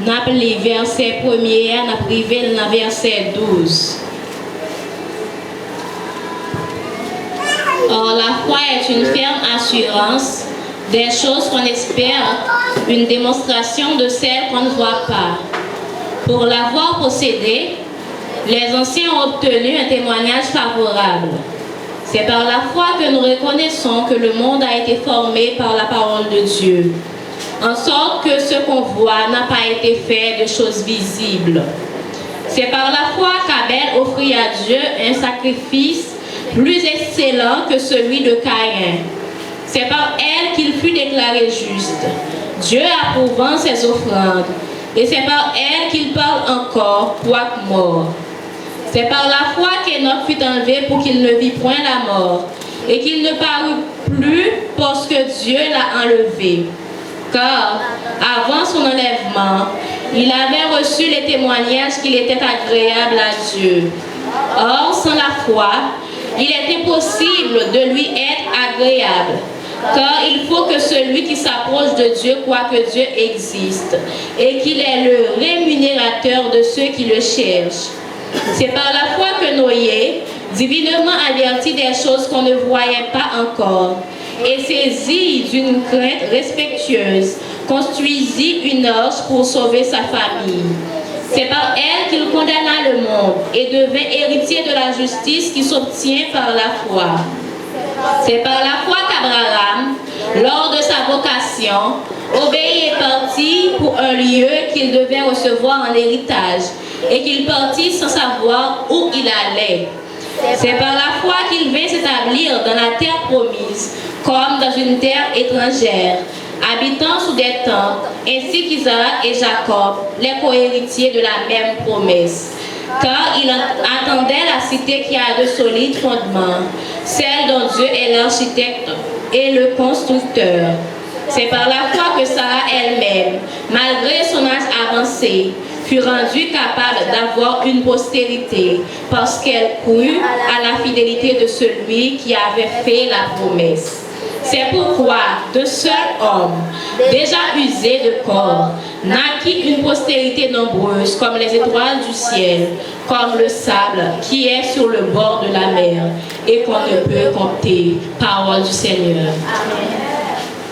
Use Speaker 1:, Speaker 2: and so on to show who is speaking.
Speaker 1: N'a les versets premiers, n'a privé dans verset 12. Or, la foi est une ferme assurance des choses qu'on espère, une démonstration de celles qu'on ne voit pas. Pour l'avoir possédée, les anciens ont obtenu un témoignage favorable. C'est par la foi que nous reconnaissons que le monde a été formé par la parole de Dieu, en sorte que ce qu'on voit n'a pas été fait de choses visibles. C'est par la foi qu'Abel offrit à Dieu un sacrifice plus excellent que celui de Caïn. C'est par elle qu'il fut déclaré juste, Dieu approuvant ses offrandes, et c'est par elle qu'il parle encore, quoique mort. C'est par la foi qu'Enoch fut enlevé pour qu'il ne vit point la mort, et qu'il ne parut plus parce que Dieu l'a enlevé. Car, avant son enlèvement, il avait reçu les témoignages qu'il était agréable à Dieu. Or, sans la foi, il est impossible de lui être agréable. Car il faut que celui qui s'approche de Dieu croit que Dieu existe et qu'il est le rémunérateur de ceux qui le cherchent. C'est par la foi que Noé, divinement averti des choses qu'on ne voyait pas encore, et saisi d'une crainte respectueuse, construisit une arche pour sauver sa famille. C'est par elle qu'il condamna le monde et devint héritier de la justice qui s'obtient par la foi. C'est par la foi qu'Abraham, lors de sa vocation, obéit et partit pour un lieu qu'il devait recevoir en héritage, et qu'il partit sans savoir où il allait. C'est par la foi qu'il vint s'établir dans la terre promise, comme dans une terre étrangère, habitant sous des tentes, ainsi qu'Isaac et Jacob, les cohéritiers de la même promesse. Car il attendait la cité qui a de solides fondements, celle dont Dieu est l'architecte et le constructeur. C'est par la foi que Sarah elle-même, malgré son âge avancé, fut rendue capable d'avoir une postérité, parce qu'elle crut à la fidélité de celui qui avait fait la promesse. C'est pourquoi de seul homme, déjà usé de corps, naquit une postérité nombreuse comme les étoiles du ciel, comme le sable qui est sur le bord de la mer et qu'on ne peut compter. Parole du Seigneur.
Speaker 2: Amen.